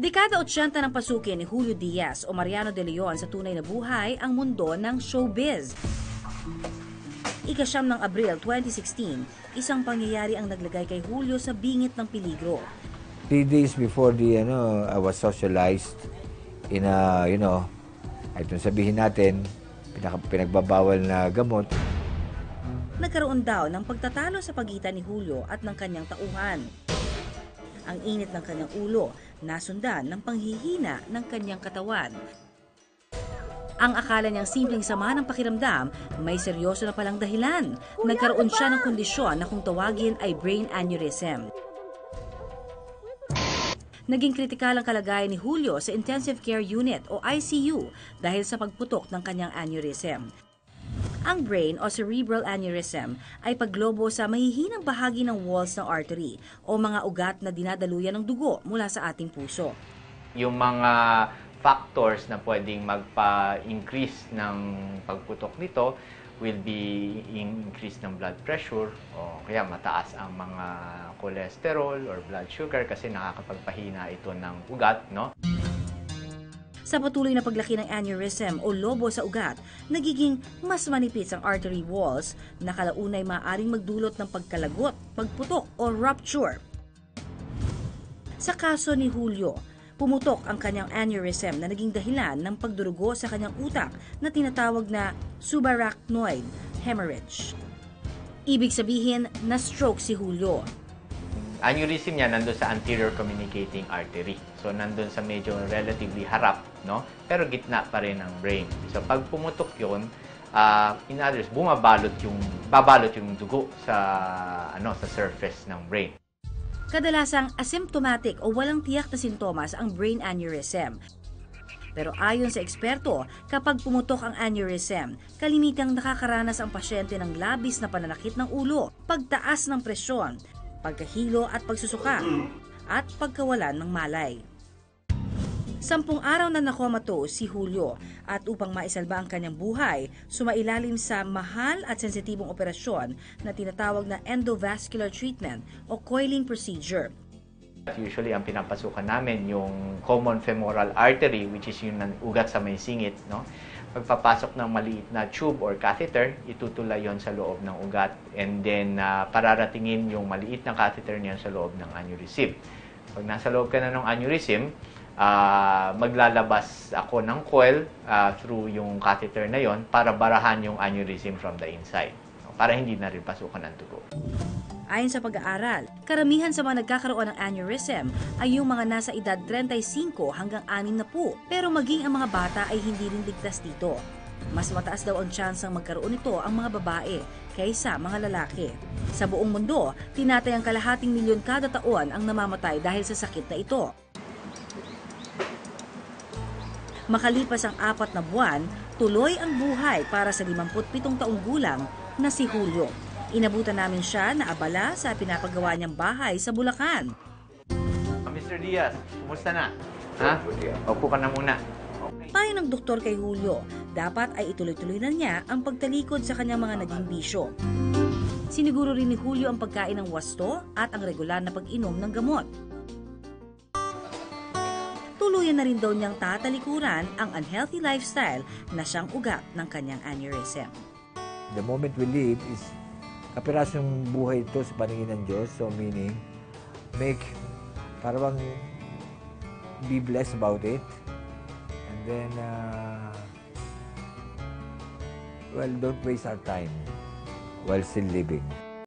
Dekada 80 ng pasukin ni Julio Diaz o Mariano de Leon sa tunay na buhay ang mundo ng showbiz. Ika-9 ng Abril 2016, isang pangyayari ang naglagay kay Julio sa bingit ng peligro. 3 days before I was socialized in a, itong sabihin natin, pinagbabawal na gamot. Nagkaroon daw ng pagtatalo sa pagitan ni Julio at ng kanyang tauhan. Ang init ng kanyang ulo, nasundan ng panghihina ng kanyang katawan. Ang akala niyang simpleng sama ng pakiramdam, may seryoso na palang dahilan. Nagkaroon siya ng kondisyon na kung tawagin ay brain aneurysm. Naging kritikal ang kalagayan ni Julio sa Intensive Care Unit o ICU dahil sa pagputok ng kanyang aneurysm. Ang brain o cerebral aneurysm ay paglobo sa mahihinang bahagi ng walls ng artery o mga ugat na dinadaluyan ng dugo mula sa ating puso. Yung mga factors na pwedeng magpa-increase ng pagputok nito will be increase ng blood pressure o kaya mataas ang mga cholesterol or blood sugar kasi nakakapagpahina ito ng ugat, no? Sa patuloy na paglaki ng aneurysm o lobo sa ugat, nagiging mas manipis ang artery walls na kalaunay maaaring magdulot ng pagkalagot, pagputok o rupture. Sa kaso ni Julio, pumutok ang kanyang aneurysm na naging dahilan ng pagdurugo sa kanyang utak na tinatawag na subarachnoid hemorrhage. Ibig sabihin, na-stroke si Julio. Aneurysm niya nandun sa anterior communicating artery. So, nandun sa medyo relatively harap, no? Pero gitna pa rin ng brain. So, pag pumutok yun, in others, babalot yung dugo sa surface ng brain. Kadalasang asymptomatic o walang tiyak na sintomas ang brain aneurysm. Pero ayon sa eksperto, kapag pumutok ang aneurysm, kalimitang nakakaranas ang pasyente ng labis na pananakit ng ulo, pagtaas ng presyon, pagkahilo at pagsusuka, at pagkawalan ng malay. 10 araw na nakomatose si Julio at upang maisalba ang kanyang buhay, sumailalim sa mahal at sensitibong operasyon na tinatawag na endovascular treatment o coiling procedure. Usually, ang pinapasukan namin yung common femoral artery, which is yung ugat sa may singit, no? Pagpapasok ng maliit na tube or catheter, itutulay yon sa loob ng ugat and then pararatingin yung maliit na catheter niyan sa loob ng aneurysm. Pag nasa loob ka na ng aneurysm, maglalabas ako ng coil through yung catheter na yon para barahan yung aneurysm from the inside, para hindi na rin pasukan ng dugo. Ayon sa pag-aaral, karamihan sa mga nagkakaroon ng aneurysm ay yung mga nasa edad 35 hanggang 60, pero maging ang mga bata ay hindi rin ligtas dito. Mas mataas daw ang tsansang magkaroon nito ang mga babae kaysa mga lalaki. Sa buong mundo, tinatayang 250 milyon kada taon ang namamatay dahil sa sakit na ito. Makalipas ang 4 na buwan, tuloy ang buhay para sa 57 taong gulang na si Julio. Inabutan namin siya na abala sa pinapagawa niyang bahay sa Bulacan. Mr. Diaz, kumusta na? Ha? Opo ka na muna. Okay. Payo ng doktor kay Julio, dapat ay ituloy-tuloy na niya ang pagtalikod sa kanyang mga naging bisyo. Siniguro rin ni Julio ang pagkain ng wasto at ang regular na pag-inom ng gamot. Tuluyan na rin daw niyang tatalikuran ang unhealthy lifestyle na siyang ugat ng kanyang aneurysm. The moment we live is kapirasyong buhay ito sa paningin ng Diyos. So meaning, parang be blessed about it. And then, don't waste our time while still living.